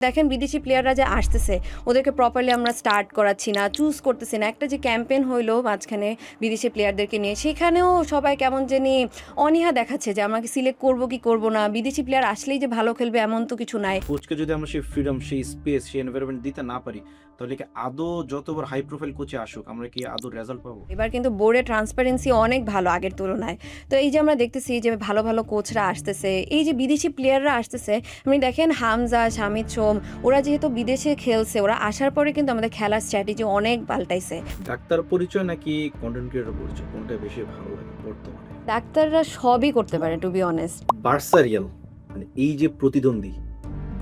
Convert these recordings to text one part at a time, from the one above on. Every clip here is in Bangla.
দেখেন বিদেশি প্লেয়াররা যে আসতেছে ওদেরকে প্রপারলি আমরা স্টার্ট করাচ্ছি না, চুজ করতেছি না। একটা যে ক্যাম্পেইন হইলো মাঝখানে বিদেশি প্লেয়ারদেরকে নিয়ে, সেখানেও সবাই কেমন জানি অনীহা দেখাচ্ছে যে আমাকে সিলেক্ট করবো কি করবো না। বিদেশি প্লেয়ার আসলেই যে ভালো খেলবে এমন তো কিছু নাই। কোচকে যদি আমরা সেই ফ্রিডম, সেই স্পেস, সেই এনভায়রনমেন্ট দিতে না পারি, তাহলে কি আদৌ যতবার হাই প্রোফাইল কোচে আসুক আমরা কি আদৌ রেজাল্ট পাবো? এবার কিন্তু বোর্ডের ট্রান্সপারেন্সি অনেক ভালো আগের তুলনায়। তো এই যে আমরা দেখতেছি যে ভালো ভালো কোচরা আসতেছে, এই যে বিদেশি প্লেয়াররা আসতেছে, আপনি দেখেন হামজা, শামিদ, সোম, ওরা যেহেতু বিদেশে খেলছে, ওরা আসার পরে কিন্তু আমাদের খেলার স্ট্র্যাটেজি অনেক পাল্টাইছে। ডাক্তার পরিচয় নাকি কন্টেন্ট ক্রিয়েটর পরিচয়, কোনটা বেশি ভালো লাগে বর্তমানে? ডাক্তাররা সবই করতে পারে to be honest. Barca Real, মানে এই যে প্রতিদ্বন্দ্বী,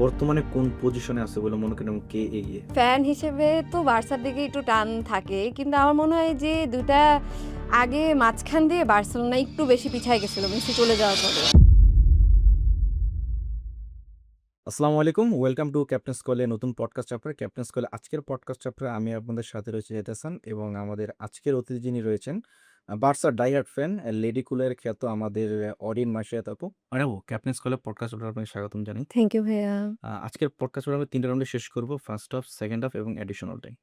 বর্তমানে কোন পজিশনে আছে বলে মনে করেন, কে এগিয়ে? ফ্যান হিসেবে তো বার্সার দিকে একটু টান থাকে, কিন্তু আমার মনে হয় যে দুটা আগে মাঝখান দিয়ে বার্সেলোনা একটু বেশি পিছায় গেছিল মেসি চলে যাওয়ার পরে। আসসালামু আলাইকুম, ওয়েলকাম টু ক্যাপ্টেন্স কলে নতুন পডকাস্ট চ্যাপ্টার। ক্যাপ্টেন্স কলে আজকের পডকাস্ট চ্যাপ্টারে আমি আপনাদের সাথে রয়েছে জেতেসান, এবং আমাদের আজকের অতিথি যিনি রয়েছেন বার্সার ডাইহার্ড ফ্যান, লেডি কুলের খ্যাত আমাদের অরিন মাসিয়াত আপু। আপু, ক্যাপ্টেন্স কলে পডকাস্ট আপনাকে স্বাগতম জানাই। থ্যাংক ইউ ভাইয়া। আজকের পডকাস্ট আমরা 3টা রাউন্ডে শেষ করব, ফার্স্ট হাফ, সেকেন্ড হাফ এবং অ্যাডিশনাল টাইম।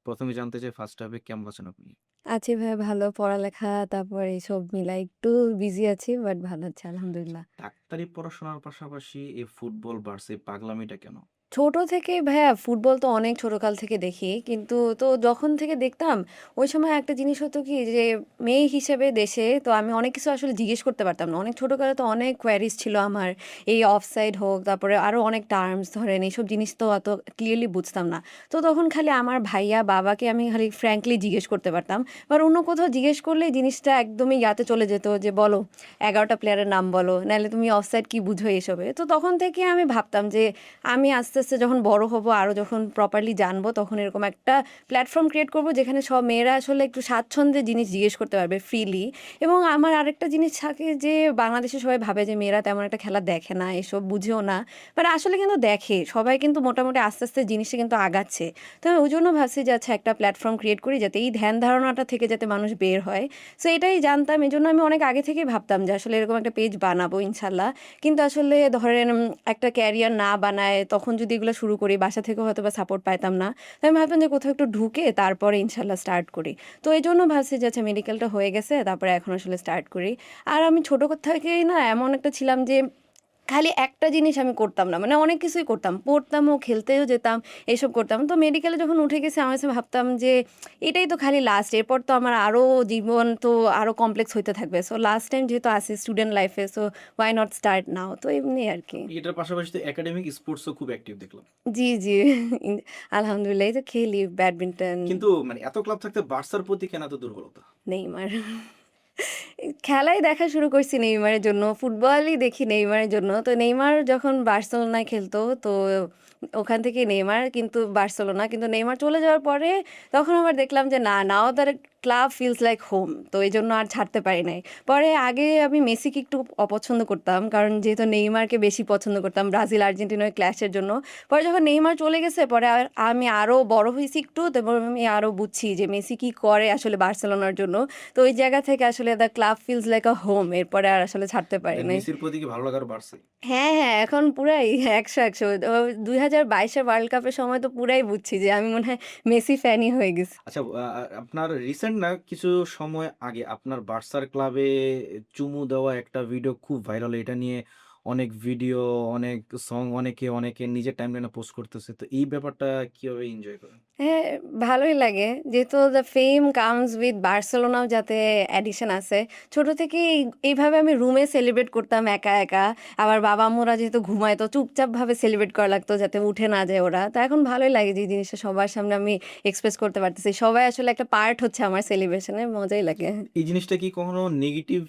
প্রথমে জানতে চাই ফার্স্ট হাফে কেমন আছেন আপনি? আছি ভাইয়া ভালো, পড়ালেখা তারপর এইসব মিলাই একটু বিজি আছি, বাট ভালো আছে আলহামদুলিল্লাহ। ডাক্তারি পড়াশোনার পাশাপাশি এই ফুটবল ভার্সে পাগলামিটা কেন? ছোট থেকে ভাইয়া ফুটবল তো অনেক ছোটকাল থেকে দেখি, কিন্তু তো যখন থেকে দেখতাম ওই সময় একটা জিনিস হতো কি যে মেয়ে হিসেবে দেশে তো আমি অনেক কিছু আসলে জিজ্ঞেস করতে পারতাম না। অনেক ছোটকালে তো অনেক কোয়ারিজ ছিল আমার, এই অফসাইড হোক, তারপরে আরও অনেক টার্মস ধরেন, এইসব জিনিস তো অত ক্লিয়ারলি বুঝতাম না। তো তখন খালি আমার ভাইয়া বাবাকে আমি খালি ফ্র্যাঙ্কলি জিজ্ঞেস করতে পারতাম, বা অন্য কোথাও জিজ্ঞেস করলে জিনিসটা একদমই ইয়াতে চলে যেত যে বলো 11টা প্লেয়ারের নাম বলো, নাহলে তুমি অফসাইড কি বুঝো এসবে। তো তখন থেকে আমি ভাবতাম যে আমি আস্তে আস্তে যখন বড় হব, আরও যখন প্রপারলি জানবো, তখন এরকম একটা প্ল্যাটফর্ম ক্রিয়েট করব যেখানে সব মেয়েরা আসলে একটু স্বাচ্ছন্দ্যে জিনিস জিজ্ঞেস করতে পারবে ফ্রিলি। এবং আমার আরেকটা জিনিস থাকে যে বাংলাদেশে সবাই ভাবে যে মেয়েরা তেমন একটা খেলা দেখে না, এসব বুঝেও না, বাট আসলে কিন্তু দেখে সবাই, কিন্তু মোটামুটি আস্তে আস্তে জিনিসটা কিন্তু আগাচ্ছে। তো আমি ওই জন্য ভাবছি যে আচ্ছা একটা প্ল্যাটফর্ম ক্রিয়েট করি যাতে এই ধ্যান ধারণাটা থেকে যাতে মানুষ বের হয়। সো এটাই জানতাম, এই জন্য আমি অনেক আগে থেকেই ভাবতাম যে আসলে এরকম একটা পেজ বানাবো ইনশাল্লাহ। কিন্তু আসলে ধরেন একটা ক্যারিয়ার না বানায় তখন যদি এগুলো শুরু করি, বাসা থেকে হয়তো বা সাপোর্ট পাইতাম না। তো আমি ভাবতাম যে কোথাও একটু ঢুকে তারপরে ইনশাল্লাহ স্টার্ট করি। তো এই জন্য ভাবছি যে আচ্ছা মেডিকেলটা হয়ে গেছে, তারপরে এখন আসলে স্টার্ট করি। আর আমি ছোটো থেকেই না এমন একটা ছিলাম যে খালি একটা জিনিস আমি করতাম না, মানে অনেক কিছুই করতাম, পড়তামও, খেলতেও যেতাম, এইসব করতাম। তো মেডিকেলে যখন উঠে গেছি আমার কাছে ভাবতাম যে এটাই তো খালি লাস্ট, এরপর তো আমার আরও জীবন তো আরও কমপ্লেক্স হইতে থাকবে। সো লাস্ট টাইম যেহেতু আসি স্টুডেন্ট লাইফে, so why not start now, তো এমনি আর কি। এটার পাশাপাশি তো একাডেমিক স্পোর্টসও খুব অ্যাক্টিভ দেখলাম। জি, জি। আলহামদুলিল্লাহ, এই তো খেলি ব্যাডমিন্টন। কিন্তু মানে এত ক্লাব থাকতে বার্সার প্রতি কেন এত দুর্বলতা? নেইমার। খেলাই দেখা শুরু করছি নেইমারের জন্য, ফুটবলই দেখি নেইমারের জন্য। তো নেইমার যখন বার্সেলোনায় খেলতো, তো ওখান থেকে নেইমার, কিন্তু বার্সেলোনা, কিন্তু নেইমার চলে যাওয়ার পরে তখন আবার দেখলাম যে না, now that club feels like home, তো এই জন্য আর ছাড়তে পারি নাই। পরে আগে আমি মেসিকে একটু অপছন্দ করতাম, কারণ যেহেতু নেইমারকে বেশি পছন্দ করতাম ব্রাজিল আর্জেন্টিনার ক্ল্যাশের জন্য। পরে যখন নেইমার চলে গেছে, পরে আমি আরও বড় হয়েছি একটু, তারপর আমি আরও বুঝছি যে মেসি কী করে আসলে বার্সেলোনার জন্য। তো ওই জায়গা থেকে আসলে the club feels like a home, এরপরে আর আসলে ছাড়তে পারি নাই। মেসির প্রতি কি ভালো লাগার বাড়ছে? হ্যাঁ, হ্যাঁ, এখন পুরাই ১০০-১০০। ২০২২-এর ওয়ার্ল্ড কাপের সময় তো পুরাই বুঝছি যে আমি মনে হয় মেসি ফ্যানই হয়ে গেছি। আচ্ছা, আপনার রিসেন্ট না কিছু সময় আগে আপনার বার্সার ক্লাবে চুমু দেওয়া একটা ভিডিও খুব ভাইরাল। এটা নিয়ে অনেক ভিডিও, অনেক সং অনেকে নিজের টাইমলাইনে পোস্ট করতেছে। তো এই ব্যাপারটা কিভাবে এনজয় করেন? হ্যাঁ, ভালোই লাগে। যেহেতু দ্য ফেম কামস উইথ বার্সেলোনাও যাতে অ্যাডিকশন আছে। ছোট থেকেই এইভাবে আমি রুমে সেলিব্রেট করতাম একা, একা। আবার বাবা-আম্মুরা যেহেতু ঘুমায়, তো চুপচাপভাবে সেলিব্রেট করা লাগতো যাতে উঠে না যায় ওরা। তো এখন ভালোই লাগে যে এই জিনিসটা সবার সামনে আমি এক্সপ্রেস করতে পারতেছি। সবাই আসলে একটা পার্ট হচ্ছে আমার সেলিব্রেশনে, মজাই লাগে। এই জিনিসটা কি কখনো নেগেটিভ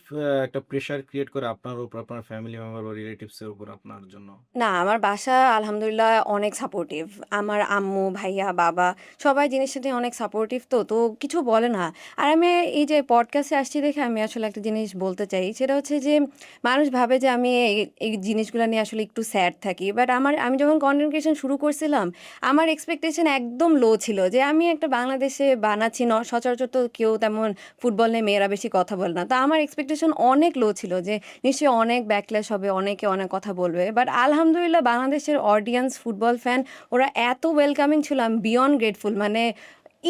একটা প্রেশার ক্রিয়েট করে আপনার উপর, আপনার ফ্যামিলি মেম্বার বা রিলেটিভস এর উপর আপনার জন্য? না, আমার বাসা আলহামদুলিল্লাহ অনেক সাপোর্টিভ। আমার আম্মু, ভাইয়া, বাবা সবাই জিনিসটা নিয়ে অনেক সাপোর্টিভ, তো তো কিছু বলে না। আর আমি এই যে পডকাস্টে আসছি দেখে আমি আসলে একটা জিনিস বলতে চাই, সেটা হচ্ছে যে মানুষ ভাবে যে আমি এই জিনিসগুলো নিয়ে আসলে একটু স্যাড থাকি। বাট আমি যখন কন্টেন্ট ক্রিয়েশন শুরু করছিলাম, আমার এক্সপেকটেশন একদম লো ছিল যে আমি একটা বাংলাদেশে বানাচ্ছি, সচরাচর তো কেউ তেমন ফুটবল নিয়ে মেয়েরা বেশি কথা বলে না। তো আমার এক্সপেকটেশন অনেক লো ছিল যে নিশ্চয়ই অনেক ব্যাকল্যাশ হবে, অনেক অনেকে অনেক কথা বলবে। বাট আলহামদুলিল্লাহ বাংলাদেশের অডিয়েন্স, ফুটবল ফ্যান ওরা এত ওয়েলকামিং ছিল, আমি বিয়ন্ড গ্রেটফুল। মানে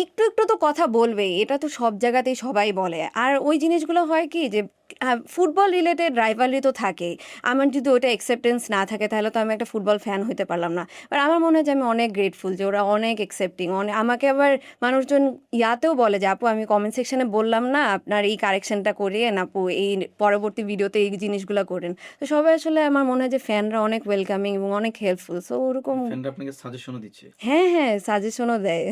একটু তো কথা বলবেই। এটা তো সব জায়গাতেই সবাই বলে। আর ওই জিনিসগুলো হয় কি যে ফুটবল রিলেটেড রাইভালরি তো থাকেই। আমার যদি ওইটা অ্যাকসেপ্টেন্স না থাকে তাহলে তো আমি একটা ফুটবল ফ্যান হইতে পারলাম না। বাট আমার মনে হয় যে আমি অনেক গ্রেটফুল যে ওরা অনেক অ্যাকসেপ্টিং। আমাকে আবার মানুষজন ইয়াতেও বলে যে, "আপু আমি কমেন্ট সেকশনে বললাম না আপনার এই কারেকশনটা করিয়েন আপু, এই পরবর্তী ভিডিওতে এই জিনিসগুলা করেন।" তো সবাই আসলে আমার মনে হয় যে ফ্যানরা অনেক ওয়েলকামিং এবং অনেক হেল্পফুল। সো ওরকম ফ্যানরা আপনাকে সাজেশনও দিচ্ছে? হ্যাঁ, সাজেশনও দেয়।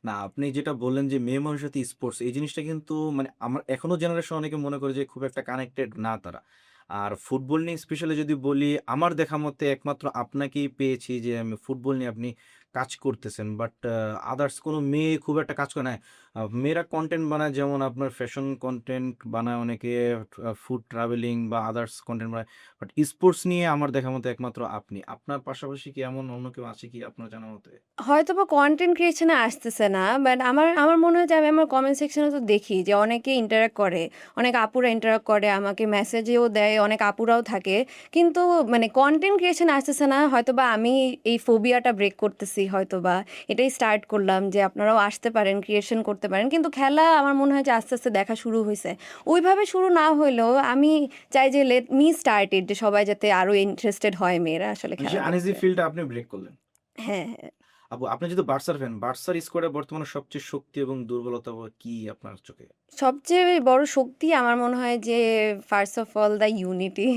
না, আপনি যেটা বললেন যে মেয়ে মানুষের সাথে স্পোর্টস এই জিনিসটা কিন্তু মানে আমার এখনো জেনারেশন অনেকে মনে করে যে খুব একটা কানেক্টেড না তারা। আর ফুটবল নিয়ে স্পেশালি যদি বলি, আমার দেখা মতে একমাত্র আপনাকেই পেয়েছি যে ফুটবল নিয়ে আপনি কাজ করতেছেন। বাট আদার্স কোনো মেয়ে খুব একটা কাজ করে না। মেয়েরা কনটেন্ট বানায়, যেমন আপনার ফ্যাশন কনটেন্ট বানায় অনেকে, ফুড ট্রাভেলিং বা আদার্স কনটেন্ট বানায়। বাট স্পোর্টস নিয়ে আমার দেখা মতে একমাত্র আপনি। আপনার পাশাপাশি কি এমন অন্য কেউ আছে কি আপনার জানা মতে? হয়তোবা কনটেন্ট ক্রিয়েশন এ আসতেছে না। বাট আমার আমার মনে হয় যে আমি আমার কমেন্ট সেকশনে তো দেখি যে অনেকে ইন্টারেক্ট করে। অনেক আপুরা ইন্টারেক্ট করে, আমাকে মেসেজেও দেয়, অনেক আপুরাও থাকে। কিন্তু মানে কনটেন্ট ক্রিয়েশন আসতেছে না। হয়তোবা আমি এই ফোবিয়াটা ব্রেক করতেছি হয়তোবা। এটাই স্টার্ট করলাম যে আপনারাও আসতে পারেন, ক্রিয়েশন করতে পারেন। কিন্তু খেলা আমার মনে হয় যে আস্তে, আস্তে দেখা শুরু হইছে। ওইভাবে শুরু না হইলেও আমি চাই যে লেট মি স্টার্ট ইট, যে সবাই যাতে আরো ইন্টারেস্টেড হয় মেয়েরা আসলে মানে খেলা সেই আনইজি দেখতে। ফিলটা আপনি ব্রেক করলেন। হ্যাঁ, হ্যাঁ। আপু, আপনি যেহেতু বার্সার ফ্যান, বার্সার স্কোয়াডে বর্তমানে সবচেয়ে শক্তি এবং দুর্বলতা কি আপনার চোখে? সবচেয়ে বড় শক্তি আমার মনে হয় যে first of all the unity.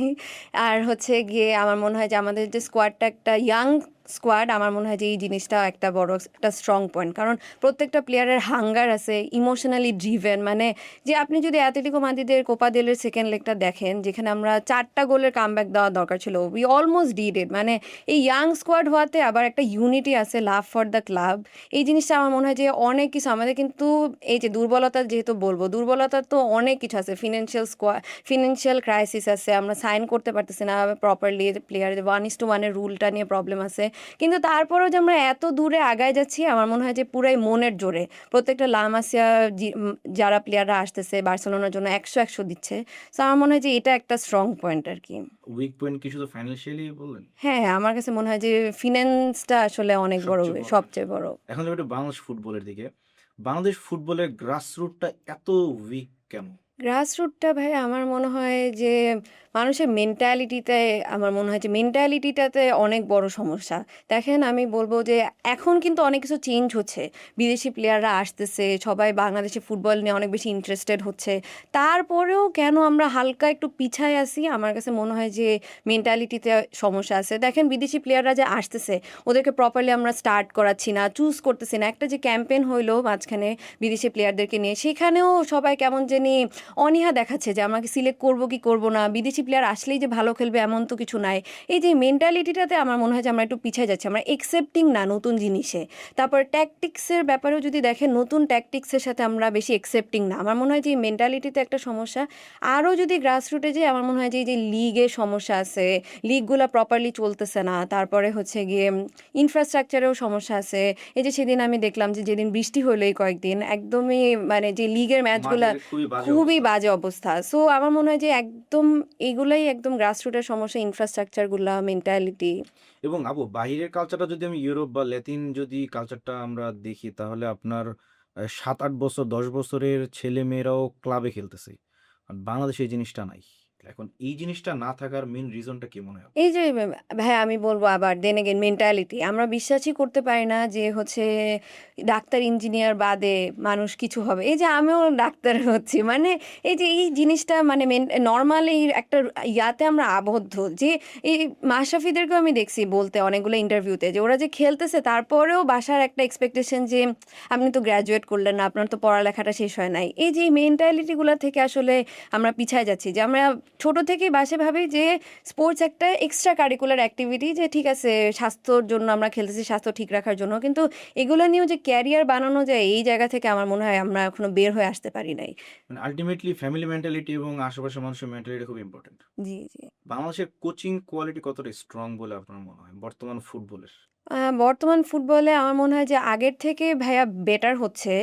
আর হচ্ছে গিয়ে আমার মনে হয় যে আমাদের যে স্কোয়াডটা একটা ইয়াং স্কোয়াড, আমার মনে হয় যে এই জিনিসটা একটা বড় একটা স্ট্রং পয়েন্ট। কারণ প্রত্যেকটা প্লেয়ারের হাঙ্গার আছে, ইমোশনালি ড্রিভেন। মানে যে আপনি যদি অ্যাটলেটিকো মাদ্রিদের কোপা দেলের সেকেন্ড লেগটা দেখেন, যেখানে আমরা 4টা গোলের কামব্যাক দেওয়া দরকার ছিল, উই অলমোস্ট ডিড ইট। মানে এই ইয়াং স্কোয়াড হওয়াতে আবার একটা ইউনিটি আছে, লাভ ফর দ্য ক্লাব। এই জিনিসটা আমার মনে হয় যে অনেক কিছু আমাদের কিন্তু এই যে দুর্বলতা যেহেতু বলবো, দুর্বলতা তো অনেক কিছু আছে। ফিনান্সিয়াল ক্রাইসিস আছে, আমরা সাইন করতে পারতেছি না প্রপারলি প্লেয়ার, 1:1 রুলটা নিয়ে প্রবলেম আছে। কিন্তু তারপরেও যে আমরা এত দূরে আগায় যাচ্ছি, আমার মনে হয় যে পুরাই মনের জোরে। প্রত্যেকটা লামাসিয়া যারা প্লেয়াররা আসতেছে বার্সেলোনার জন্য 100 দিচ্ছে। সো আমার মনে হয় যে এটা একটা স্ট্রং পয়েন্ট আর কি। উইক পয়েন্ট কি শুধু ফাইন্যান্সিয়ালি বললেন? হ্যাঁ, আমার কাছে মনে হয় যে ফিন্যান্সটা আসলে অনেক বড়, সবচেয়ে বড় সবচেয়ে ফ্যাক্টর। বড়। এখন যাবো একটু বাংলাদেশ ফুটবলের দিকে। বাংলাদেশ ফুটবলের গ্রাসরুটটা এত উইক কেন? গ্রাসরুটটা ভাই আমার মনে হয় যে মানুষের মেন্টালিটিতে, আমার মনে হয় যে মেন্টালিটিটাতে অনেক বড় সমস্যা। দেখেন আমি বলবো যে এখন কিন্তু অনেক কিছু চেঞ্জ হচ্ছে। বিদেশি প্লেয়াররা আসতেছে, সবাই বাংলাদেশে ফুটবল নিয়ে অনেক বেশি ইন্টারেস্টেড হচ্ছে। তারপরেও কেন আমরা হালকা একটু পিছায় আছি, আমার কাছে মনে হয় যে মেন্টালিটিতে সমস্যা আছে। দেখেন বিদেশি প্লেয়াররা যে আসতেছে, ওদেরকে প্রপারলি আমরা স্টার্ট করাচ্ছি না, চুজ করতেছি না। একটা যে ক্যাম্পেইন হইলো মাঝখানে বিদেশি প্লেয়ারদেরকে নিয়ে, সেখানেও সবাই কেমন জানি অনীহা দেখাচ্ছে যে আমাকে সিলেক্ট করব কি করব না। বিদেশি প্লেয়ার আসলেই যে ভালো খেলবে এমন তো কিছু নাই। এই যে মেন্টালিটিটাতে আমার মনে হয় যে আমরা একটু পিছিয়ে যাচ্ছি, আমরা একসেপ্টিং না নতুন জিনিসে। তারপর ট্যাকটিক্সের ব্যাপারেও যদি দেখেন, নতুন ট্যাকটিক্সের সাথে আমরা বেশি একসেপ্টিং না। আমার মনে হয় যে এই মেন্টালিটিতে একটা সমস্যা। আরও যদি গ্রাসরুটে যাই, আমার মনে হয় যে এই যে লিগের সমস্যা আছে, লিগগুলো প্রপারলি চলতেছে না। তারপরে হচ্ছে গিয়ে ইনফ্রাস্ট্রাকচারেও সমস্যা আছে। এই যে সেদিন আমি দেখলাম যে যেদিন বৃষ্টি হলো এই কয়েকদিন, একদমই মানে যে লিগের ম্যাচগুলা মাঠের খুবই বাজে খুবই অবস্থা। বাজে অবস্থা। সো আমার মনে হয় যে একদম এগুলাই একদম গ্রাসরুটের সমস্যা, ইনফ্রাস্ট্রাকচারগুলা, মেন্টালিটি। এবং আপু, বাহিরের কালচারটা যদি আমি ইউরোপ বা ল্যাতিন যদি কালচারটা আমরা দেখি, তাহলে আপনার 7-8 বছর 10 বছরের ছেলেমেয়েরাও ক্লাবে খেলতেছে। আর বাংলাদেশে এই জিনিসটা নাই। এখন এই জিনিসটা না থাকার মেইন রিজনটা কি মনে হয় আপনার? এই যে ভাই আমি বলবো আবার দেন এগেন মেন্টালিটি, আমরা বিশ্বাসই করতে পারি না যে হচ্ছে ডাক্তার ইঞ্জিনিয়ার বাদে মানুষ কিছু হবে। এই যে আমিও ডাক্তার হচ্ছি, মানে এই যে এই জিনিসটা মানে নর্মালি একটা ইয়াতে আমরা আবদ্ধ। যে এই মাশরাফিদেরকেও আমি দেখছি বলতে অনেকগুলো ইন্টারভিউতে যে ওরা যে খেলতেছে, তারপরেও বাসার একটা এক্সপেকটেশন যে আপনি তো গ্র্যাজুয়েট করলেন না, আপনার তো পড়ালেখাটা শেষ হয় নাই। এই যে মেন্টালিটিগুলো থেকে আসলে আমরা পিছায় যাচ্ছি। যে আমরা ছোট থেকেই বাসে ভাবি যে স্পোর্টস একটা এক্সট্রা কারিকুলার অ্যাক্টিভিটি, যে ঠিক আছে স্বাস্থ্যর জন্য আমরা খেলতেছি, স্বাস্থ্য ঠিক রাখার জন্য। কিন্তু এগুলো নিয়েও যে ক্যারিয়ার বানানো যায়, এই জায়গা থেকে আমার মনে হয় আমরা এখনো বের হয়ে আসতে পারি নাই। মানে আল্টিমেটলি ফ্যামিলি মেন্টালিটি এবং আশেপাশের মানুষের মেন্টালিটি খুব ইম্পর্টেন্ট। জি, জি। বাংলাদেশের কোচিং কোয়ালিটি কতটা স্ট্রং বলে আপনার মনে হয় বর্তমান ফুটবলের? বর্তমান ফুটবলে আমার মনে হয় যে আগের থেকে ভাইয়া বেটার হচ্ছে।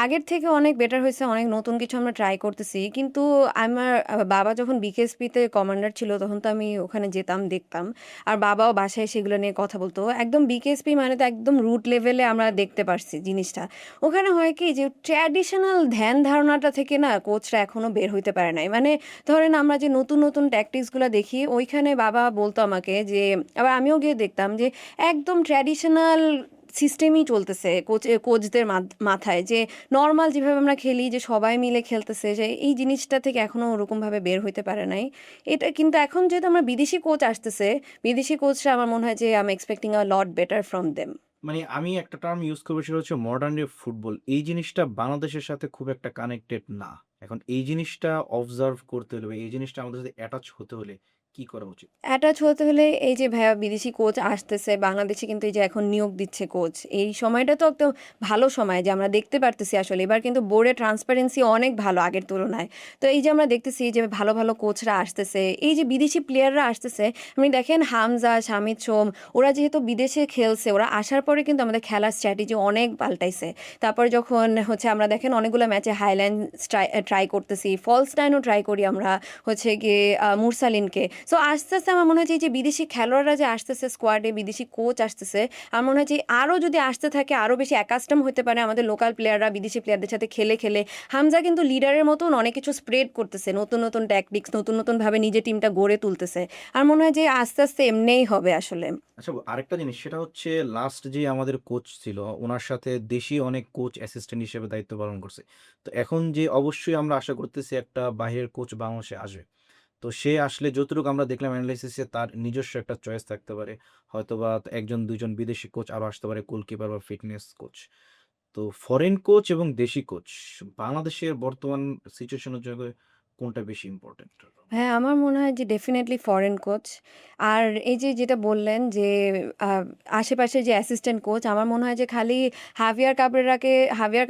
আগের থেকে অনেক বেটার হইছে। অনেক নতুন কিছু আমরা ট্রাই করতেছি। কিন্তু আমার বাবা যখন বিকেএসপিতে কমান্ডার ছিল তখন তো আমি ওখানে যেতাম, দেখতাম। আর বাবাও বাসায় সেগুলো নিয়ে কথা বলত। একদম বিকেএসপি মানে তো একদম রুট লেভেলে আমরা দেখতে পারছি জিনিসটা। ওখানে হয় কি যে ট্র্যাডিশনাল ধ্যান ধারণাটা থেকে না কোচরা এখনো বের হইতে পারে নাই। মানে ধরেন আমরা যে নতুন, নতুন ট্যাকটিক্স গুলা দেখি ওইখানে বাবা বলত আমাকে যে আবার আমিও গিয়ে দেখতাম যে একদম ট্র্যাডিশনাল সিস্টেমই চলতেছে কোচদের মাথায় যে নর্মাল যেভাবে আমরা খেলি যে সবাই মিলে খেলতেছে যে এই জিনিসটা থেকে এখনো ওরকমভাবে বের হইতে পারে নাই। এটা কিন্তু এখন যেহেতু আমরা বিদেশি কোচ আসতেছে, বিদেশি কোচরা আমার মনে হয় যে I am expecting a lot better from them. মানে আমি একটা টার্ম ইউজ করবো সেটা হচ্ছে মডার্ন ডে ফুটবল। এই জিনিসটা বাংলাদেশের সাথে খুব একটা কানেক্টেড না। এখন এই জিনিসটা অবজার্ভ করতে হলে বা এই জিনিসটা আমাদের সাথে অ্যাটাচ হতে হলে কি করা উচিত? অ্যাটাচ হতে হলে এই যে ভাইয়া বিদেশি কোচ আসতেছে বাংলাদেশে কিন্তু এই যে এখন নিয়োগ দিচ্ছে কোচ এই সময়টা তো একটা ভালো সময় যে আমরা দেখতে পারতেছি আসলে এবার কিন্তু বোর্ডে ট্রান্সপারেন্সি অনেক ভালো আগের তুলনায়। তো এই যে আমরা দেখতেছি যে ভালো ভালো কোচরা আসতেছে, এই যে বিদেশি প্লেয়াররা আসতেছে, আপনি দেখেন হামজা, শামিদ, সোম, ওরা যেহেতু বিদেশে খেলছে ওরা আসার পরে কিন্তু আমাদের খেলার স্ট্র্যাটেজি অনেক পাল্টাইছে। তারপর যখন হচ্ছে আমরা দেখেন অনেকগুলো ম্যাচে হাইল্যান্ড ট্রাই করতেছি, ফলস নাইনও ট্রাই করি আমরা হচ্ছে গিয়ে মুরসালিনকে। সো আস্তে, আস্তে আমার মনে হয় যে এই যে বিদেশি খেলোয়াড়রা যে আসতেছে স্কোয়াডে, বিদেশি কোচ আসতেছে, আমার মনে হয় যে আরও যদি আসতে থাকে আরও বেশি অ্যাকাস্টম হতে পারে আমাদের লোকাল প্লেয়াররা বিদেশি প্লেয়ারদের সাথে খেলে, খেলে। হামজা কিন্তু লিডারের মতন অনেক কিছু স্প্রেড করতেছে। নতুন, নতুন ট্যাকটিক্স নতুন, নতুনভাবে নিজের টিমটা গড়ে তুলতেছে। আমার মনে হয় যে আস্তে, আস্তে এমনিই হবে আসলে। আচ্ছা, আরেকটা জিনিস সেটা হচ্ছে লাস্ট যে আমাদের কোচ ছিল উনার সাথে দেশি অনেক কোচ অ্যাসিস্ট্যান্ট হিসেবে দায়িত্ব পালন করছে। তো এখন যে অবশ্যই আমরা আশা করতেছি একটা বাহিরের কোচ বাংলাদেশে আসবে। তো সে আসলে যতটুকু আমরা দেখলাম অ্যানালাইসিসে তার নিজস্ব একটা চয়েস থাকতে পারে। হয়তোবা ১ জন ২ জন বিদেশি কোচ আরো আসতে পারে, গোলকিপার বা ফিটনেস কোচ। তো ফরেন কোচ এবং দেশি কোচ বাংলাদেশের বর্তমান সিচুয়েশনের জন্য কোনটা বেশি ইম্পোর্টেন্ট? হ্যাঁ, আমার মনে হয় যে ডেফিনিটলি ফরেন কোচ। আর এই যে যেটা বললেন যে আ আশেপাশে যে অ্যাসিস্ট্যান্ট কোচ আমার মনে হয় যে খালি হাভিয়ার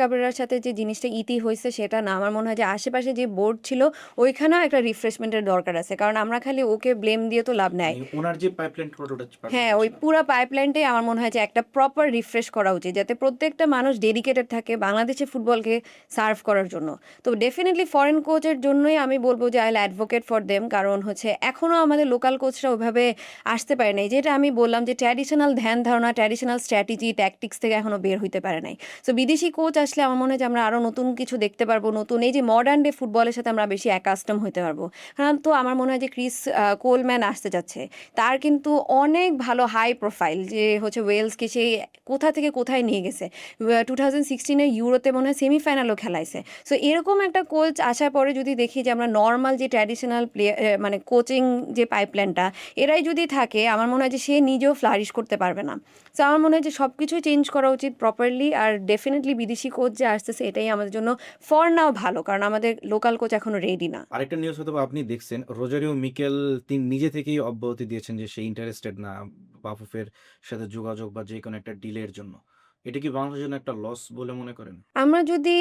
কাবরেরার সাথে যে জিনিসটা ইতি হইছে সেটা না। আমার মনে হয় যে আশেপাশে যে বোর্ড ছিল ওইখানেও একটা রিফ্রেশমেন্ট এর দরকার আছে। কারণ আমরা খালি ওকে ব্লেম দিয়ে তো লাভ নাই। মানে উনার যে পাইপলাইন ওটা হ্যাঁ, পারফেক্ট ওই ছিল না। পুরা পাইপলাইনটাই আমার মনে হয় যে একটা প্রপার রিফ্রেশ করা উচিত। যাতে প্রত্যেকটা মানুষ ডেডিকেটেড থাকে বাংলাদেশের ফুটবলকে সার্ভ করার জন্য। তো ডেফিনিটলি ফরেন কোচের জন্যই আমি বলব যে I will advocate for them. কারণ হচ্ছে এখনো আমাদের লোকাল কোচরা ওইভাবে আসতে পারে নাই। যেটা আমি বললাম যে ট্র্যাডিশনাল ধ্যান ধারণা, ট্র্যাডিশনাল স্ট্র্যাটেজি, ট্যাকটিক্স থেকে এখনো বের হইতে পারে নাই। সো বিদেশি কোচ আসলে আমার মনে হয় যে আমরা আরো নতুন কিছু দেখতে পারবো। নতুন এই যে মডার্ন ডে ফুটবলের সাথে আমরা বেশি অ্যাকাস্টম হইতে পারবো। কারণ তো আমার মনে হয় যে ক্রিস কোলম্যান আসতে যাচ্ছে। তার কিন্তু অনেক ভালো হাই প্রোফাইল যে হচ্ছে ওয়েলসকে সেই কোথা থেকে কোথায় নিয়ে গেছে। 2016 ইউরোতে মনে হয় সেমিফাইনালও খেলাইছে। সো এরকম একটা কোচ আসার পরে যদি দেখি যে আমরা নর্মাল যে ট্র্যাডিশনাল মানে কোচিং যে পাইপলাইনটা এরাই যদি থাকে আমার মনে হয় যে সে নিজেও ফ্লারিশ করতে পারবে না। সো আমার মনে হয় যে সব কিছুই চেঞ্জ করা উচিত প্রপারলি। আর ডেফিনেটলি বিদেশি কোচ যে আসতেছে এটাই আমাদের জন্য ফর নাও ভালো, কারণ আমাদের লোকাল কোচ এখনো রেডি না। আরেকটা নিউজ হয়তোবা আপনি দেখছেন, রোজারিও মিকেল তিনি নিজে থেকেই অব্যাহতি দিয়েছেন যে সে ইন্টারেস্টেড না বাফুফের সাথে যোগাযোগ বা যেকোনো একটা ডিলের জন্য। এটা কি বাংলাদেশের জন্য একটা লস বলে মনে করেন? আমরা যদি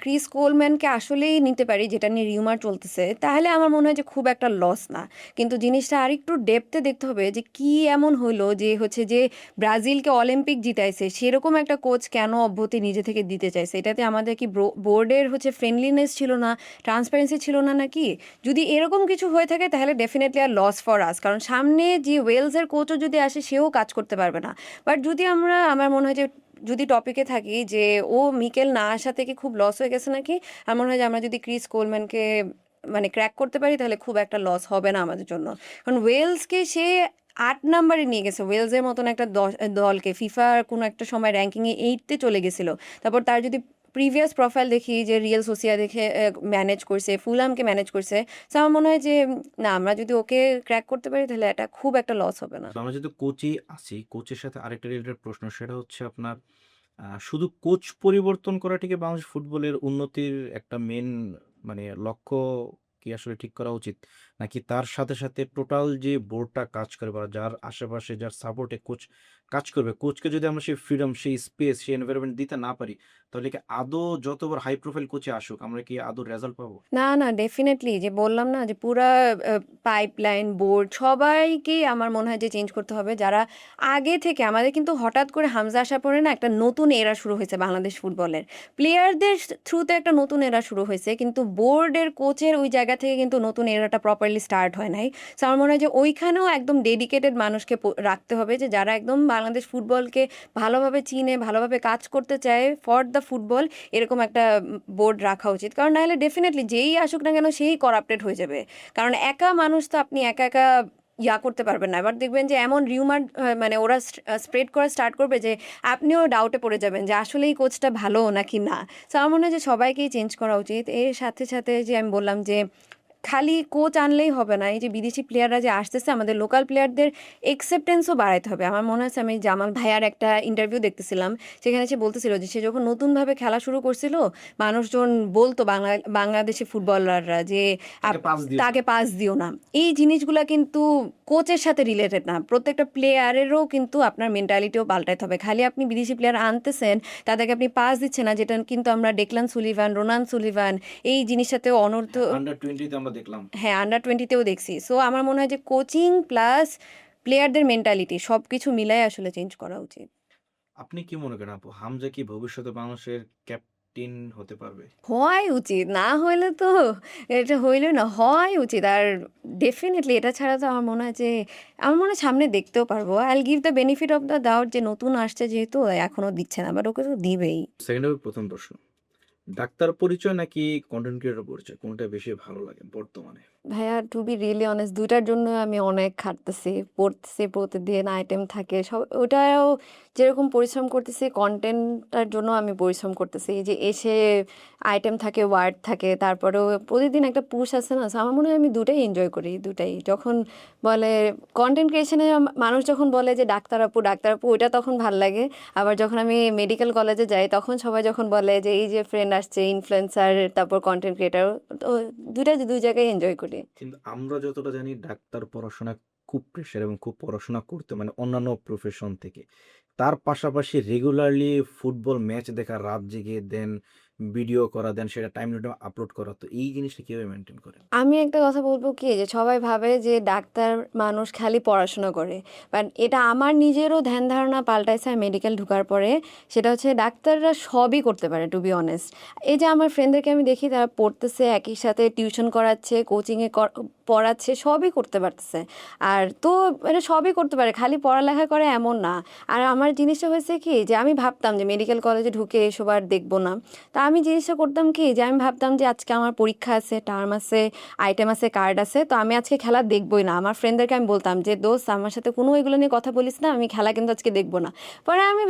ক্রিস কোলম্যানকে আসলেই নিতে পারি যেটা নিয়ে রিউমার চলতেছে তাহলে আমার মনে হয় যে খুব একটা লস না। কিন্তু জিনিসটা আরেকটু ডেপথে দেখতে হবে যে কি এমন হইলো যে হচ্ছে যে ব্রাজিলকে অলিম্পিক জিতাইছে সেরকম একটা কোচ কেন অব্যাহতি নিজে থেকে দিতে চাইছে। এটাতে আমাদের কি বোর্ডের হচ্ছে ফ্রেন্ডলিনেস ছিল না, ট্রান্সপারেন্সি ছিল না নাকি? যদি এরকম কিছু হয়ে থাকে তাহলে definitely are loss for us, কারণ সামনে যে ওয়েলসের কোচও যদি আসে সেও কাজ করতে পারবে না। বাট যদি আমার মনে হয় যে যদি টপিকে থাকি যে ও মিকেল না আসা থেকে খুব লস হয়ে গেছে নাকি, আমার মনে হয় যে আমরা যদি ক্রিস কোলম্যানকে মানে ক্র্যাক করতে পারি তাহলে খুব একটা লস হবে না আমাদের জন্য। কারণ ওয়েলসকে সে 8 নম্বরে নিয়ে গেছে, ওয়েলসের মতন একটা দলকে ফিফার কোনো একটা সময় র্যাঙ্কিংয়ে 8তে চলে গেছিল। তারপর তার যদি প্রিভিয়াস প্রোফাইল দেখি যে রিয়েল সোসিয়া দেখে ম্যানেজ করছে, ফুলামকে ম্যানেজ করছে। তো আমার মনে হয় যে না, আমরা যদি ওকে ক্র্যাক করতে পারি তাহলে এটা খুব একটা লস হবে না। তো আমরা যেহেতু কোচই আছি, কোচের সাথে আরেকটা রিলেটেড প্রশ্ন সেটা হচ্ছে আপনার শুধু কোচ পরিবর্তন করাটি কি বাংলাদেশ ফুটবলের উন্নতির একটা মেইন মানে লক্ষ্য কি আসলে ঠিক করা উচিত? নাকি তার সাথে সাথে টোটাল যে বোর্ডটা কাজ করে বা যার আশেপাশে যার সাপোর্টে কোচ কাজ করবে, কোচকে যদি আমরা সেই ফ্রিডম, সেই স্পেস, সেই এনভায়রনমেন্ট দিতে না পারি, তাহলে কি আদৌ যত বড় হাই প্রোফাইল কোচই আসুক, আমরা কি আদৌ রেজাল্ট পাবো? না, না, ডেফিনিটলি যে বললাম না যে পুরা পাইপলাইন, বোর্ড সবাইকেই আমার মনে হয় যে চেঞ্জ করতে হবে। যারা আগে থেকে আমাদের কিন্তু হঠাৎ করে হামজা আসার পরে না একটা নতুন এরা শুরু হয়েছে বাংলাদেশ ফুটবলের। প্লেয়ারদের থ্রুতে একটা নতুন এরা শুরু হয়েছে। কিন্তু বোর্ডের, কোচের ওই জায়গা থেকে কিন্তু নতুন এরাটা প্রপারলি স্টার্ট হয় নাই। সো আমার মনে হয় যে ওইখানেও একদম ডেডিকেটেড মানুষকে রাখতে হবে যে যারা একদম বাংলাদেশ ফুটবলকে ভালোভাবে চিনে, ভালোভাবে কাজ করতে চায় ফর দ্য ফুটবল, এরকম একটা বোর্ড রাখা উচিত। কারণ নাহলে ডেফিনেটলি যেই আসুক না কেন সেই করাপ্টেড হয়ে যাবে। কারণ একা মানুষ তো আপনি একা একা করতে পারবেন না। এবার দেখবেন যে এমন রিউমার মানে ওরা স্প্রেড করা স্টার্ট করবে যে আপনিও ডাউটে পড়ে যাবেন যে আসলে এই কোচটা ভালো নাকি না। সো আমার মনে হয় যে সবাইকেই চেঞ্জ করা উচিত। এর সাথে সাথে যে আমি বললাম যে খালি কোচ আনলেই হবে না, এই যে বিদেশি প্লেয়াররা যে আসতেছে আমাদের লোকাল প্লেয়ারদের একসেপ্টেন্সও বাড়াইতে হবে। আমার মনে হচ্ছে আমি জামাল ভাইয়ার একটা ইন্টারভিউ দেখতেছিলাম, সেখানে সে বলতেছিল যে সে যখন নতুনভাবে খেলা শুরু করছিল মানুষজন বলতো বাংলাদেশি ফুটবলাররা যে তাকে পাস দিও না। তাকে পাস দিও না। এই জিনিসগুলা কিন্তু কোচের সাথে রিলেটেড না, প্রত্যেকটা প্লেয়ারেরও কিন্তু আপনার মেন্টালিটিও পাল্টাইতে হবে। খালি আপনি বিদেশি প্লেয়ার আনতেছেন, তাদেরকে আপনি পাস দিচ্ছেন না, যেটা কিন্তু আমরা ডেকলান সুলিভান, রোনান সুলিভান এই জিনিসটাতেও অনর্থ। আন্ডার 20 তে আমরা দেখলাম। হ্যাঁ, আন্ডার 20তেও দেখছি। সো আমার মনে হয় যে কোচিং প্লাস প্লেয়ারদের মেন্টালিটি সব কিছু মিলাই আসলে চেঞ্জ করা উচিত। আপনি কি মনে করেন আপু, হামজা কি ভবিষ্যতে বাংলাদেশের ক্যাপ্টেন হতে পারবে? হওয়াই উচিত, না হইলে তো এটা হইলে না, হওয়াই উচিত। আর ডেফিনেটলি এটা ছাড়া তো আমার মনে হয় যে আমার মনে হয় সামনে দেখতেও পারবো। I will give the benefit of the doubt যে নতুন আসছে যেহেতু এখনো দিচ্ছে না, বাট ওকে তো দিবেই। সেকেন্ড হবে প্রথম প্রশ্ন, ডাক্তার পরিচয় নাকি কন্টেন্ট ক্রিয়েটর পরিচয়, কোনটা বেশি ভালো লাগে বর্তমানে? ভাইয়া টু বি রিয়েলি অনেস্ট, দুইটার জন্য আমি অনেক খাটতেছি, পড়তেছি প্রতিদিন, আইটেম থাকে সব, ওটাও যেরকম পরিশ্রম করতেছি, কন্টেন্টটার জন্য আমি পরিশ্রম করতেছি। এই যে এসে আইটেম থাকে, ওয়ার্ড থাকে, তারপরেও প্রতিদিন একটা পুশ আছে না। So আমার মনে হয় আমি দুটাই এনজয় করি, দুটাই। যখন বলে কন্টেন্ট ক্রিয়েশনে মানুষ যখন বলে যে ডাক্তার আপু, ওইটা তখন ভাল লাগে। আবার যখন আমি মেডিকেল কলেজে যাই তখন সবাই যখন বলে যে এই যে ফ্রেন্ড আসছে ইনফ্লুয়েন্সার, তারপর কন্টেন্ট ক্রিয়েটার, তো দুইটা দুই জায়গায় এনজয় করি। কিন্তু আমরা যতটা জানি ডাক্তার পড়াশোনা খুব প্রেশার এবং খুব পড়াশোনা করতে মানে অন্যান্য প্রফেশন থেকে। তার পাশাপাশি রেগুলারলি ফুটবল ম্যাচ দেখা, রাত জেগে দেন ভিডিও করা, দেন সেটা টাইম টু টাইম আপলোড করা। তো এই জিনিসটা কিভাবে মেইনটেইন করেন? আমি একটা কথা বলবো কি যে সবাই ভাবে যে ডাক্তার মানুষ খালি পড়াশোনা করে, বাট এটা আমার নিজেরও ধ্যান ধারণা পাল্টাইছে মেডিকেল ঢোকার পরে। সেটা হচ্ছে ডাক্তাররা সবই করতে পারে, টু বি অনেস্ট। এই যে আমার ফ্রেন্ডদেরকে আমি দেখি তারা পড়তেছে, একই সাথে টিউশন করাচ্ছে, কোচিংয়ে পড়াচ্ছে, সবই করতে পারতেছে। আর তো এটা সবই করতে পারে, খালি পড়ালেখা করে এমন না। আর আমার জিনিসটা হয়েছে কি যে আমি ভাবতাম যে মেডিকেল কলেজে ঢুকে এসব আর দেখবো না। তা আমি জিনিসটা করতাম কি যে আমি ভাবতাম যে আজকে আমার পরীক্ষা আছে, টার্ম আছে, আইটেম আছে, কার্ড আছে, তো আমি আজকে খেলা দেখবই না। আমার ফ্রেন্ডদেরকে আমি বলতাম যে দোস্ত আমার সাথে কোনো এগুলো নিয়ে কথা বলিস না, আমি খেলা কিন্তু আজকে দেখবো না। পরে আমি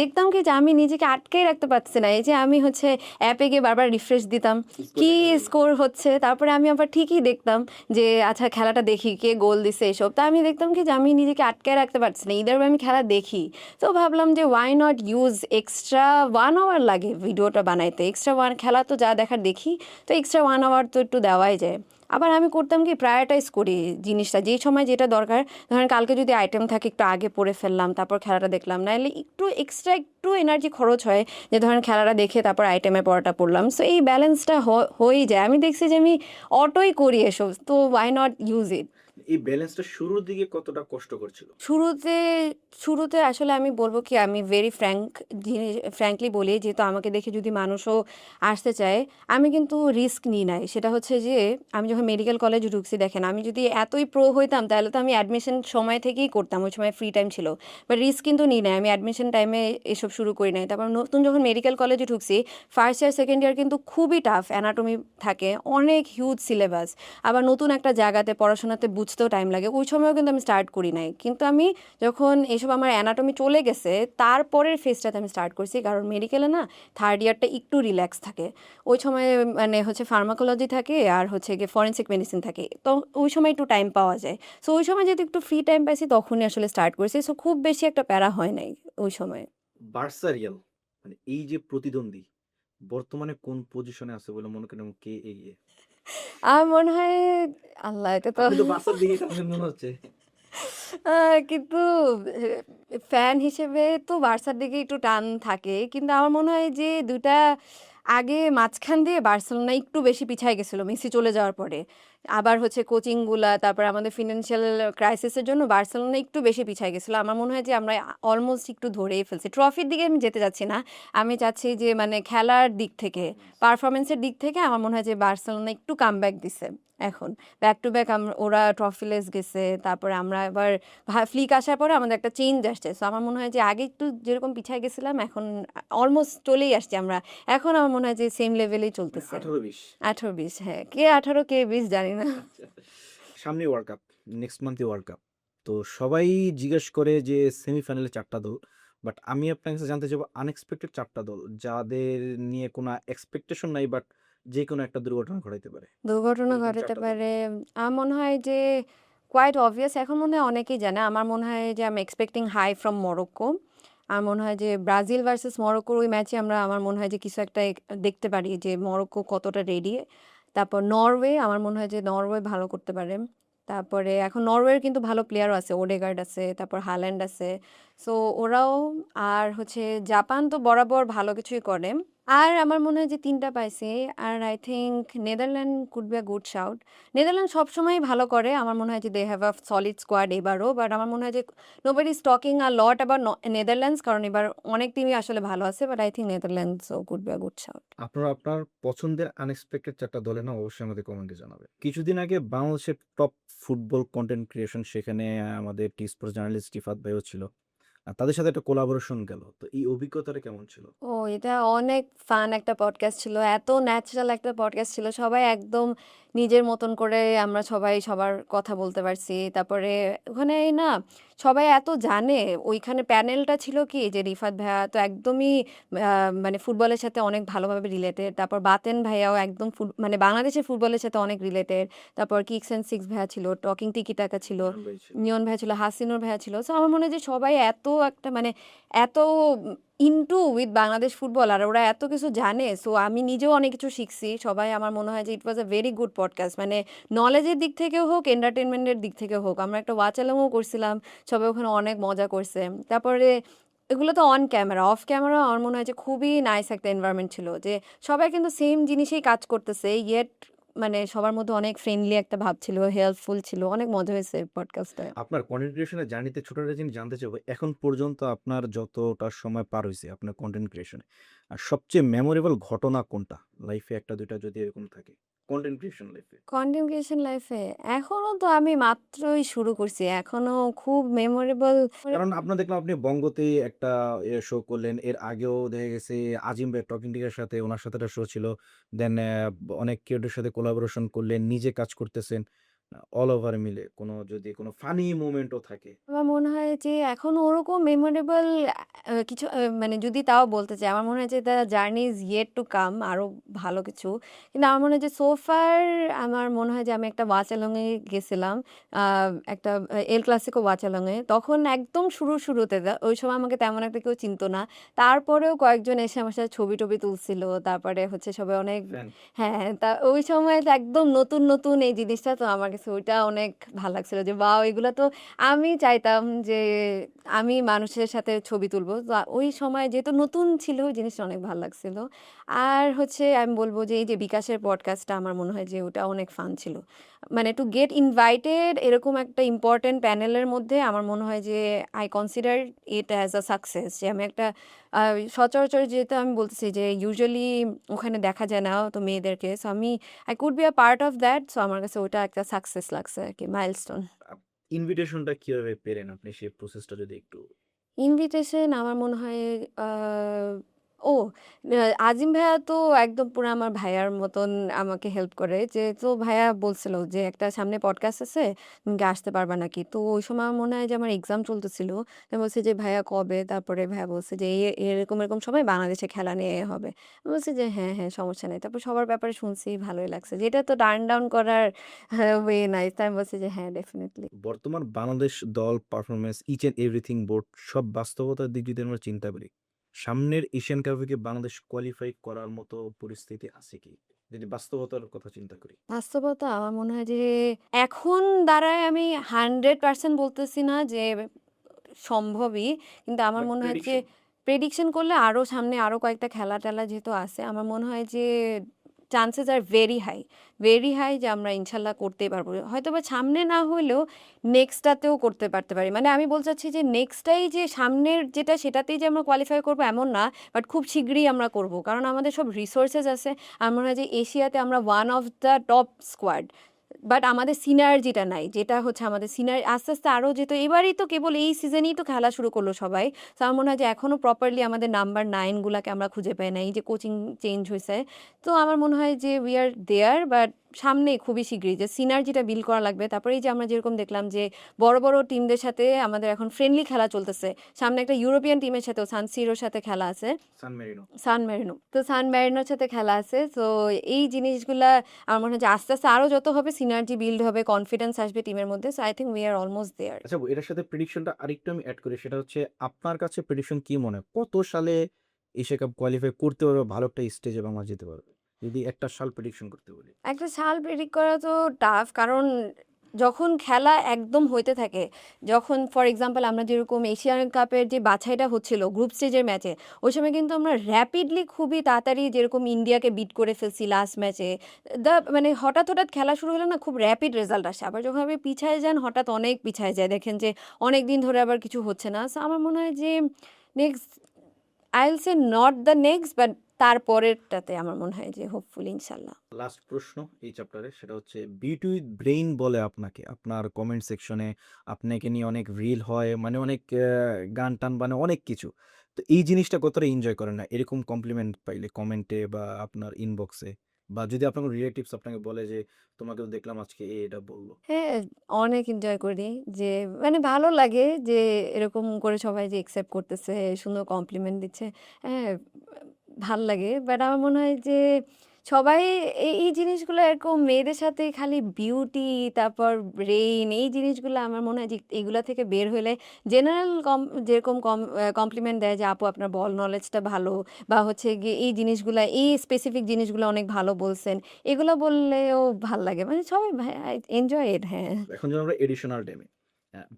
দেখতাম কি যে আমি নিজেকে আটকেই রাখতে পারছি না। এই যে আমি হচ্ছে অ্যাপে গিয়ে বারবার রিফ্রেশ দিতাম কি স্কোর হচ্ছে, তারপরে আমি আবার ঠিকই দেখতাম যে আচ্ছা খেলাটা দেখি কে গোল দিছে এসব। তা আমি দেখতাম কি যে আমি নিজেকে আটকায় রাখতে পারছি না, ইদার আমি খেলা দেখি। তো ভাবলাম যে why not use extra 1 hour লাগে ভিডিওটা বানাইতে, এক্সট্রা খেলা তো যা দেখার দেখি, তো এক্সট্রা 1 আওয়ার তো একটু দেওয়াই যায়। আবার আমি করতাম কি প্রায়োরিটাইজ করি জিনিসটা, যেই সময় যেটা দরকার। ধরেন কালকে যদি আইটেম থাকে একটু আগে পড়ে ফেললাম, তারপর খেলাটা দেখলাম, নাহলে একটু এক্সট্রা একটু এনার্জি খরচ হয় যে ধরেন খেলাটা দেখে তারপর আইটেমে পড়াটা পড়লাম। সো এই ব্যালেন্সটা হয়েই যায়। আমি দেখছি যে আমি অটোই করি এসব, তো ওয়াই নট ইউজ ইট। এই ব্যালেন্সটা শুরুর দিকে কতটা কষ্ট করছিল? শুরুতে শুরুতে আসলে আমি বলবো কি আমি ভেরি ফ্র্যাঙ্কলি বলি, যেহেতু আমাকে দেখে যদি মানুষও আসতে চায়, আমি কিন্তু রিস্ক নিই নাই। সেটা হচ্ছে যে আমি যখন মেডিকেল কলেজে ঢুকছি, দেখেন আমি যদি এতই প্রো হইতাম তাহলে তো আমি অ্যাডমিশন সময় থেকেই করতাম, ওই সময় ফ্রি টাইম ছিল। বাট রিস্ক কিন্তু নিই নাই, আমি অ্যাডমিশন টাইমে এসব শুরু করি নাই। তারপর নতুন যখন মেডিকেল কলেজে ঢুকছি, ফার্স্ট ইয়ার সেকেন্ড ইয়ার কিন্তু খুবই টাফ, অ্যানাটমি থাকে, অনেক হিউজ সিলেবাস, আবার নতুন একটা জায়গাতে পড়াশোনাতে বুঝতেও টাইম লাগে। ওই সময়ও কিন্তু আমি স্টার্ট করি নাই, কিন্তু আমি যখন এসব আমার অ্যানাটমি চলে গেছে তারপরের ফেজটাতে আমি স্টার্ট করছি। কারণ মেডিকেলে না থার্ড ইয়ারটা একটু রিল্যাক্স থাকে, ওই সময় মানে হচ্ছে ফার্মাকোলজি থাকে আর হচ্ছে গিয়ে ফরেন্সিক মেডিসিন থাকে, তো ওই সময় একটু টাইম পাওয়া যায়। সো ওই সময় যদি একটু ফ্রি টাইম পাইছি তখনই আসলে স্টার্ট করছি। সো খুব বেশি একটা প্যারা হয় নাই ওই সময়। বার্সা রিয়াল মানে এই যে প্রতিদ্বন্দ্বী বর্তমানে কোন পজিশনে আছে বলে মনে করেন এবং কে এগিয়ে? আমার মনে হয় আল্লাহ এটা তো আপনি তো বার্সার দিকেই টানছেন মনে হচ্ছে। কিন্তু ফ্যান হিসেবে তো বার্সার দিকে একটু টান থাকে। কিন্তু আমার মনে হয় যে ২ টা আগে মাঝখান দিয়ে বার্সেলোনা একটু বেশি পিছায় গেছিল মেসি চলে যাওয়ার পরে। আবার হচ্ছে কোচিংগুলা, তারপরে আমাদের ফিন্যান্সিয়াল ক্রাইসিস এর জন্য বার্সেলোনা একটু বেশি পিছায় গেছিল। আমার মনে হয় যে আমরা অলমোস্ট একটু ধরেই ফেলছি। ট্রফির দিকে আমি যেতে চাচ্ছি না। আমি চাচ্ছি যে মানে খেলার দিক থেকে, পারফরম্যান্স এর দিক থেকে আমার মনে হয় যে বার্সেলোনা একটু কামব্যাক দিছে এখন। ব্যাক টু ব্যাক ওরা ট্রফিলেস গেছে। তারপরে আমরা এবার ফ্লিক আসার পরে আমাদের একটা চেঞ্জ আসছে। সো আমার মনে হয় যে আগে একটু যেরকম পিছায় গেছিলাম এখন অলমোস্ট চলেই আসছি আমরা। এখন আমার মনে হয় যে সেম লেভেলেই মানে চলতেছে। 18-20। 18-20 হ্যাঁ। কে 18 কে 20 জানি না। আচ্ছা। সামনেই ওয়ার্ল্ড কাপ। নেক্সট মান্থে ওয়ার্ল্ড কাপ। তো সবাই জিজ্ঞেস করে যে সেমিফাইনালে ৪ টা দল। বাট আমি আপনার কাছে জানতে চাইবো আনএক্সপেক্টেড ৪ টা দল। যাদের নিয়ে কোনো এক্সপেকটেশন নাই বাট যেকোনো একটা দুর্ঘটনা ঘটাইতে পারে। দুর্ঘটনা এরকম ৪ ঘটাতে টা দল। পারে। আমার মনে হয় যে কোয়াইট অবভিয়াস এখন মনে হয় অনেকেই জানে। আমার মনে হয় যে I am expecting high from Morocco. আমার মনে হয় যে ব্রাজিল ভার্সেস মরক্কোর ওই ম্যাচে আমরা আমার মনে হয় যে কিছু একটা দেখতে পারি যে মরক্কো কতটা রেডি। তারপর নরওয়ে আমার মনে হয় যে নরওয়ে ভালো করতে পারে। তারপরে এখন নরওয়ের কিন্তু ভালো প্লেয়ারও আছে, ওডেগার্ড আছে, তারপর হাল্যান্ড আছে। সো ওরাও। আর হচ্ছে জাপান তো বরাবর ভালো কিছুই করে। আর আমার মনে হয় যে ৩ টা পাইছি। আর I think Netherland could be a good shout. Netherland সবসময়ই ভালো করে। আমার মনে হয় যে they have a solid squad এবারও। বাট আমার মনে হয় যে nobody is talking a lot about Netherlands, কারণ এবার অনেক টিমই আসলে ভালো আছে। বাট আই থিংক নেদারল্যান্ডসও could be a good shout. আপনারা আপনার পছন্দের আনএক্সপেক্টেড ৪ টা দলের নাম অবশ্যই আমাদের কমেন্টে জানাবেন। কিছুদিন আগে বাংলাদেশের টপ ফুটবল কনটেন্ট ক্রিয়েশন সেখানে আমাদের টি স্পোর্টস জার্নালিস্ট রিফাত ভাইও ছিল। তাদের সাথে একটা কোলাবোরেশন গেল। তো এই অভিজ্ঞতাটা কেমন ছিল? ও এটা অনেক ফান একটা পডকাস্ট ছিল। এত ন্যাচারাল একটা পডকাস্ট ছিল। সবাই একদম নিজের মতন করে আমরা সবাই সবার কথা বলতে পারছি। তারপরে ওখানে না সবাই এত জানে। ওইখানে প্যানেলটা ছিল কি যে রিফাত ভাইয়া তো একদমই মানে ফুটবলের সাথে অনেক ভালোভাবে রিলেটেড। তারপর বাতেন ভাইয়াও একদম মানে বাংলাদেশের ফুটবলের সাথে অনেক রিলেটেড। তারপর কিক্স অ্যান্ড সিক্স ভাইয়া ছিল, টকিং টিকি টাকা ছিল, নিয়ন ভাই ছিল। নিয়ন ভাইয়া ছিল, হাসিনুর ভাইয়া ছিল। সো আমার মনে হয় যে সবাই এত একটা মানে এত ইনটু উইথ বাংলাদেশ ফুটবল আর ওরা এত কিছু জানে। সো আমি নিজেও অনেক কিছু শিখছি। সবাই আমার মনে হয় যে ইট ওয়াজ আ ভেরি গুড পডকাস্ট। মানে নলেজের দিক থেকেও হোক, এন্টারটেনমেন্টের দিক থেকেও হোক। আমরা একটা ওয়াচ অ্যালংও করছিলাম। সবাই ওখানে অনেক মজা করছে। তারপরে এগুলো তো অন ক্যামেরা। অফ ক্যামেরা আমার মনে হয় যে খুবই নাইস একটা এনভায়রনমেন্ট ছিল। যে সবাই কিন্তু সেম জিনিসেই কাজ করতেছে। ইয়েট মানে সবার মধ্যে অনেক ফ্রেন্ডলি একটা ভাব ছিল, হেল্পফুল ছিল। অনেক মজা হয়েছে পডকাস্টটা। আপনার কনটেন্ট ক্রিয়েশনের জার্নিতে ছোট একটা জিনিস জানতে চাইবো। এখন পর্যন্ত আপনার যতটা সময় পার হইছে আপনার কনটেন্ট ক্রিয়েশনে, আর সবচেয়ে মেমোরেবল ঘটনা কোনটা? লাইফে ১ টা ২ টা যদি এরকম থাকে। কনটেন্ট ক্রিয়েশন লাইফে। কনটেন্ট ক্রিয়েশন লাইফে এখনো তো আমি মাত্রই শুরু করছি। এখনো খুব মেমোরেবল কারণ আপনার দেখলাম আপনি বঙ্গতেই একটা শো করলেন। এর আগেও দেখা গেছে আজিম ভাই টকিং টিকের সাথে উনার সাথে একটা শো ছিল। দেন অনেক ক্রিয়েটরের সাথে কোলাবোরেশন করলেন, নিজে কাজ করতেছেন। অল ওভার মিলে যদি কোনো ফানি মোমেন্টও থাকে। আমার মনে হয় যে এখনো ওরকম মেমোরেবল কিছু মানে যদি তাও বলতে চাই, আমার মনে হয় যে the journey is yet to come আরো ভালো কিছু। কিন্তু আমার মনে হয় যে সো ফার আমার মনে হয় যে আমি একটা ওয়াচালং-এ গেছিলাম। একটা এল ক্লাসিকো ওয়াচালং-এ। তখন একদম শুরুতে ওই সময় আমাকে তেমন একটা কেউ চিনতো না। তারপরেও কয়েকজন এসে আমার সাথে ছবি-টবি তুলছিল। তারপরে হচ্ছে সবাই অনেক ফ্যান। হ্যাঁ, তা ওই সময় তো একদম নতুন এই জিনিসটা তো আমার কাছে ওইটা অনেক ভাল লাগছিল যে ওয়াও! এগুলা তো আমি চাইতাম যে আমি মানুষের সাথে ছবি তুলবো। তো ওই সময় যেহেতু নতুন ছিল ওই জিনিসটা অনেক ভাল লাগছিল। আর হচ্ছে আমি বলব যে এই যে বিকাশের পডকাস্টটা আমার মনে হয় যে ওটা অনেক ফান ছিল। মানে টু গেট ইনভাইটেড এরকম একটা ইম্পোর্টেন্ট প্যানেলের মধ্যে আমার মনে হয় যে I consider it as a success যে আমি একটা আ সচরাচর যেহেতু আমি বলতেছি যে ইউজুয়ালি ওখানে দেখা যায় না তো মেয়েদেরকে। সো আমি I could be a part of that. So আমার কাছে ওটা একটা সাকসেস লাগছে আরকি, মাইলস্টোন। আপ ইনভিটেশনটা কিভাবে পেলেন আপনি সেই প্রসেসটা যদি একটু ইনভিটেশন আমার মনে হয় আ ও আ আজিম ভাইয়া তো একদম পুরা আমার ভাইয়ার মতন আমাকে হেল্প করে। তো ভাইয়া বলছিল যে, "একটা সামনে পডকাস্ট আছে, তুমি কি আসতে পারবা নাকি?" তো ওই সময় আমার মনে হয় যে আমার এক্সাম চলতেছিল। আমি বলছি যে, "ভাইয়া কবে?" তারপরে ভাইয়া বলছে যে, এরকম সময় বাংলাদেশে খেলা নিয়ে হবে।" আমি বলছি যে, "হ্যাঁ, সমস্যা নেই।" তারপর সবার ব্যাপারে শুনছি, ভালোই লাগছে। যে এটা তো টার্ন ডাউন করার ওয়ে নাই। তো আমি বলছি যে, "হ্যাঁ, ডেফিনিটলি।" বর্তমান বাংলাদেশ দল performance each and everything board সব বাস্তবতার দিক যদি আমরা চিন্তা করি, সামনের এশিয়ান কাপে কি বাংলাদেশ কোয়ালিফাই করার মতো পরিস্থিতি আছে কি? যদি বাস্তবতার কথা চিন্তা করি? বাস্তবতা আমার মনে হয় যে এখন দাঁড়ায় আমি 100% বলতেছি না যে সম্ভবই। কিন্তু আমার বাট মনে হয় যে প্রেডিকশন? প্রেডিকশন করলে আরো সামনে আরো কয়েকটা খেলা-টেলা যেহেতু আছে, আমার মনে হয় যে chances are very high. Very high যে আমরা ইনশাল্লাহ করতেই পারবো। হয়তোবা সামনে না হইলেও নেক্সটটাতেও করতে পারতে পারি। মানে আমি বলতে চাচ্ছি যে নেক্সটটাই যে সামনের যেটা সেটাতেই যে আমরা কোয়ালিফাই করবো এমন না। বাট খুব শিগগিরই আমরা করব। কারণ আমাদের সব রিসোর্সেস আছে। আমার মনে হয় যে এশিয়াতে আমরা one of the top squad. But আমাদের সিনার্জিটা নাই। যেটা হচ্ছে আমাদের আস্তে, আস্তে আরো যেহেতু এবারেই তো কেবল এই সিজনেই তো খেলা শুরু করলো সবাই। সো আমার মনে হয় যে এখনো প্রপারলি আমাদের নাম্বার 9 গুলাকে আমরা খুঁজে পাই নাই। এই যে কোচিং চেঞ্জ হইছে। তো আমার মনে হয় যে উই আর দেয়ার, বাট সামনেই খুবই শিগগিরই যে সিনার্জিটা বিল্ড করা লাগবে। তারপরে এই যে আমরা যেরকম দেখলাম যে বড়, বড় টিমদের সাথে আমাদের এখন ফ্রেন্ডলি খেলা চলতেছে। সামনে একটা ইউরোপিয়ান টিমের সাথেও সান সিরোর সাথে খেলা আছে। সান মেরিনো। সান মেরিনো। তো সান মেরিনোর সাথে খেলা আছে। সো এই জিনিসগুলা আমার মনে হয় যে আস্তে, আস্তে আরো যত হবে সিনার্জি বিল্ড হবে, কনফিডেন্স আসবে টিমের মধ্যে। So I think we are almost there. আচ্ছা, এটার সাথে প্রেডিকশনটা আরেকটু আমি এড করি, সেটা হচ্ছে আপনার কাছে প্রেডিকশন কি মনে হয়? কত সালে এশিয়া কাপ কোয়ালিফাই করতে পারবে, ভালো একটা স্টেজে বাংলাদেশ যেতে পারবে? যদি একটা সাল প্রেডিকশন করতে বলি। একটা সাল প্রেডিক্ট করা তো টাফ, কারণ যখন খেলা একদম হইতে থাকে, যখন ফর এক্সাম্পল আমরা যেরকম এশিয়ান কাপের যে বাছাইটা হচ্ছিল গ্রুপ স্টেজের ম্যাচে, ওই সময় কিন্তু আমরা র্যাপিডলি খুবই তাড়াতাড়ি যেরকম ইন্ডিয়াকে বিট করে ফেলছি লাস্ট ম্যাচে। মানে হঠাৎ হঠাৎ খেলা শুরু হলে না খুব র্যাপিড রেজাল্ট আসে, আবার যখন আপনি পিছায় যান হঠাৎ অনেক পিছায় যায়, দেখেন যে অনেক দিন ধরে আবার কিছু হচ্ছে না। সো আমার মনে হয় যে next, I will say not the next, but তারপরেরটাতে আমার মনে হয় যে হোপফুলি ইনশাল্লাহ। লাস্ট প্রশ্ন এই চ্যাপ্টারে, সেটা হচ্ছে বিউটি উইথ ব্রেইন বলে আপনাকে, আপনার কমেন্ট সেকশনে আপনাকে নিয়ে অনেক রিল হয়, মানে অনেক গান টান, মানে অনেক কিছু। তো এই জিনিসটা কতটা এনজয় করেন না এরকম কমপ্লিমেন্ট পাইলে কমেন্টে বা আপনার ইনবক্সে, বা যদি আপনার রিলেটিভস আপনাকে বলে যে তোমাকেও দেখলাম আজকে এটা বললো? হ্যাঁ, অনেক এনজয় করি। যে মানে ভালো লাগে যে এরকম করে সবাই যে একসেপ্ট করতেছে, সুন্দর কমপ্লিমেন্ট দিচ্ছে। হ্যাঁ, ভাল লাগে। বাট আমার মনে হয় যে সবাই এই জিনিসগুলো এরকম মেয়েদের সাথে খালি বিউটি, তারপর ব্রেইন, এই জিনিসগুলো আমার মনে হয় যে এগুলা থেকে বের হইলে জেনারেল যেরকম কমপ্লিমেন্ট দেয় যে আপু আপনার বল নলেজটা ভালো, বা হচ্ছে গিয়ে এই জিনিসগুলা, এই স্পেসিফিক জিনিসগুলো অনেক ভালো বলছেন। এগুলো বললেও ভাল লাগে। মানে সবাই এনজয় ইট। হ্যাঁ। এখন যখন আমরা এডিশনাল টাইমে,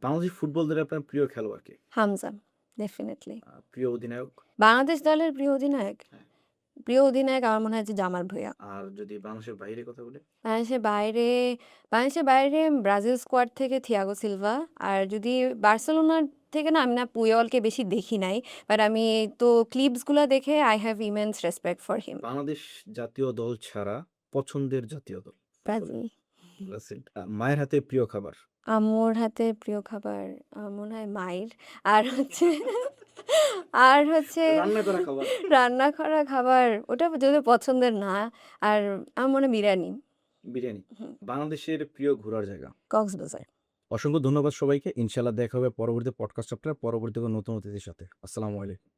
বাংলাদেশ ফুটবল দলের আপনার প্রিয় খেলোয়াড় কে? হামজা, ডেফিনিটলি। প্রিয় অধিনায়ক? বাংলাদেশ দলের প্রিয় অধিনায়ক? হ্যাঁ। প্রিয় অধিনায়ক আমার মনে হয় যে জামাল ভুঁইয়া। আর যদি বাংলাদেশের বাইরে কথা বলি? বাংলাদেশের বাইরে, বাংলাদেশের বাইরে ব্রাজিল স্কোয়াড থেকে থিয়াগো সিলভা। আর যদি বার্সেলোনার থেকে না, আমি না পুয়লকে বেশি দেখি নাই। বাট আমি তো ক্লিপসগুলো দেখে I have immense respect for him. Bangladesh জাতীয় দল ছাড়া পছন্দের জাতীয় দল? ব্রাজিল। ব্রাজিল। মায়ের হাতে প্রিয় খাবার? আম্মুর হাতে প্রিয় খাবার মনে হয় মায়ের। আর হচ্ছে আর হচ্ছে রান্না করা খাবার? রান্না করা খাবার ওটা যদি পছন্দের না। আর আমার মনে হয় বিরিয়ানি। বিরিয়ানি। হুম। বাংলাদেশের প্রিয় ঘোরার জায়গা? কক্সবাজার। অসংখ্য ধন্যবাদ সবাইকে। ইনশাআল্লাহ দেখা হবে পরবর্তী পডকাস্ট চ্যাপ্টারে, পরবর্তী কোনো নতুন অতিথির সাথে। আসসালামু আলাইকুম।